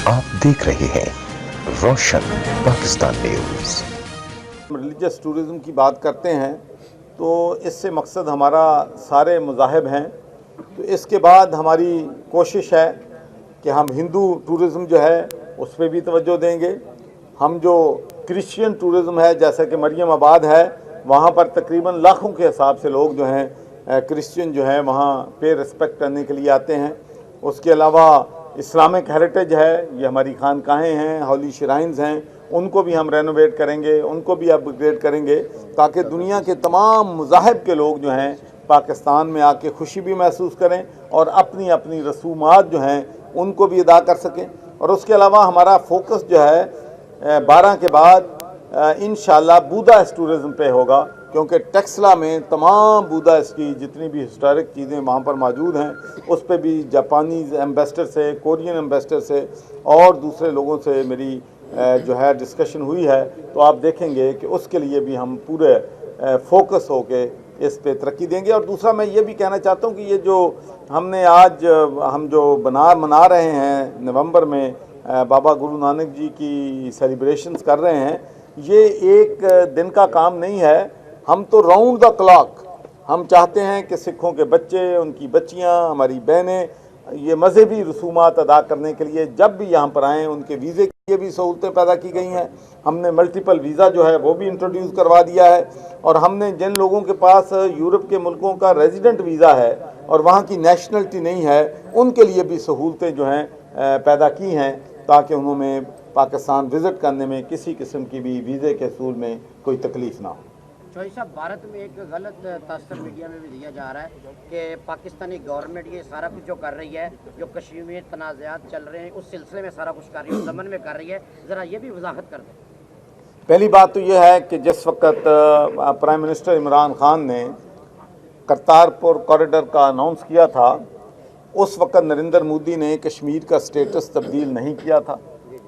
आप देख रहे हैं रोशन पाकिस्तान न्यूज। रिलीजियस टूरिज़्म की बात करते हैं तो इससे मकसद हमारा सारे मज़ाहिब हैं। तो इसके बाद हमारी कोशिश है कि हम हिंदू टूरिज़्म जो है उस पर भी तवज्जो देंगे। हम जो क्रिश्चियन टूरिज़्म है, जैसा कि मरियम आबाद है, वहाँ पर तकरीबन लाखों के हिसाब से लोग जो हैं क्रिश्चियन जो हैं वहाँ पे रिस्पेक्ट करने के लिए आते हैं। उसके अलावा इस्लामिक हेरिटेज है, ये हमारी खानकाहें हैं, हॉली श्राइन्स हैं, उनको भी हम रेनोवेट करेंगे, उनको भी अपग्रेड करेंगे ताकि दुनिया के तमाम मज़ाहिब के लोग जो हैं पाकिस्तान में आके खुशी भी महसूस करें और अपनी अपनी रसूमात जो हैं उनको भी अदा कर सकें। और उसके अलावा हमारा फोकस जो है 12 के बाद इंशाल्लाह बुद्धिस्ट टूरिज़्म पे होगा, क्योंकि टेक्सला में तमाम बुद्धिस्ट की जितनी भी हिस्टोरिक चीज़ें वहाँ पर मौजूद हैं उस पर भी जापानीज़ एम्बेसडर से, कोरियन एम्बेसडर से और दूसरे लोगों से मेरी जो है डिस्कशन हुई है। तो आप देखेंगे कि उसके लिए भी हम पूरे फोकस होके इस पे तरक्की देंगे। और दूसरा मैं ये भी कहना चाहता हूँ कि ये जो हमने आज हम जो मना रहे हैं नवंबर में बाबा गुरु नानक जी की सेलिब्रेशंस कर रहे हैं, ये एक दिन का काम नहीं है। हम तो राउंड द क्लॉक हम चाहते हैं कि सिखों के बच्चे, उनकी बच्चियां, हमारी बहनें ये मजहबी रसूमात अदा करने के लिए जब भी यहाँ पर आएँ उनके वीज़े के लिए भी सहूलतें पैदा की गई हैं। हमने मल्टीपल वीज़ा जो है वो भी इंट्रोड्यूस करवा दिया है और हमने जिन लोगों के पास यूरोप के मुल्कों का रेजिडेंट वीज़ा है और वहाँ की नेशनलिटी नहीं है उनके लिए भी सहूलतें जो हैं पैदा की हैं ताकि उन्होंने पाकिस्तान विज़िट करने में किसी किस्म की भी वीज़े के असूल में कोई तकलीफ ना हो। चौधरी साहब, भारत में एक गलत तासर मीडिया में भी दिया जा रहा है कि पाकिस्तानी गवर्नमेंट ये सारा कुछ जो कर रही है, जो कश्मीर में तनाज़ात चल रहे हैं उस सिलसिले में सारा कुछ कर रही है, दमन में कर रही है, ज़रा ये भी वजाहत कर दें। पहली बात तो यह है कि जिस वक्त प्राइम मिनिस्टर इमरान खान ने करतारपुर कॉरिडोर का अनाउंस किया था उस वक्त नरेंद्र मोदी ने कश्मीर का स्टेटस तब्दील नहीं किया था।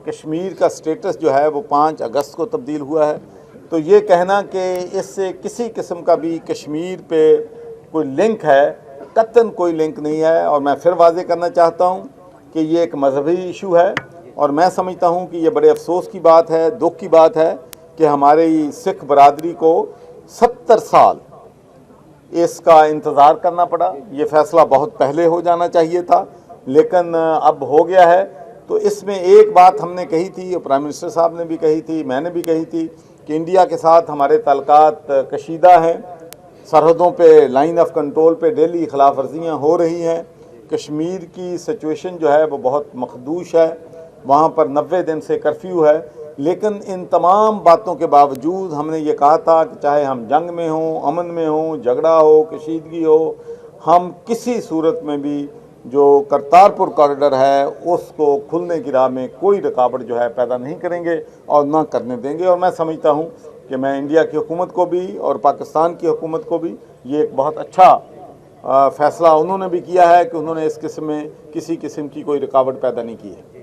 कश्मीर का स्टेटस जो है वो 5 अगस्त को तब्दील हुआ है। तो ये कहना कि इससे किसी किस्म का भी कश्मीर पे कोई लिंक है, कतई कोई लिंक नहीं है। और मैं फिर वाज़ेह करना चाहता हूँ कि ये एक मजहबी इशू है और मैं समझता हूँ कि ये बड़े अफसोस की बात है, दुख की बात है कि हमारी सिख बरादरी को 70 साल इसका इंतज़ार करना पड़ा। ये फ़ैसला बहुत पहले हो जाना चाहिए था, लेकिन अब हो गया है। तो इसमें एक बात हमने कही थी, प्राइम मिनिस्टर साहब ने भी कही थी, मैंने भी कही थी कि इंडिया के साथ हमारे ताल्लुकात कशीदा हैं। सरहदों पे, लाइन ऑफ कंट्रोल पे डेली खिलाफ वर्जियाँ हो रही हैं। कश्मीर की सिचुएशन जो है वो बहुत मखदूश है, वहाँ पर 90 दिन से कर्फ्यू है। लेकिन इन तमाम बातों के बावजूद हमने ये कहा था कि चाहे हम जंग में हों, अमन में हों, झगड़ा हो, कशीदगी हो, हम किसी सूरत में भी जो करतारपुर कॉरिडोर है उसको खुलने की राह में कोई रुकावट जो है पैदा नहीं करेंगे और ना करने देंगे। और मैं समझता हूँ कि मैं इंडिया की हुकूमत को भी और पाकिस्तान की हुकूमत को भी ये एक बहुत अच्छा फ़ैसला उन्होंने भी किया है कि उन्होंने इस किस्म में किसी किस्म की कोई रुकावट पैदा नहीं की है।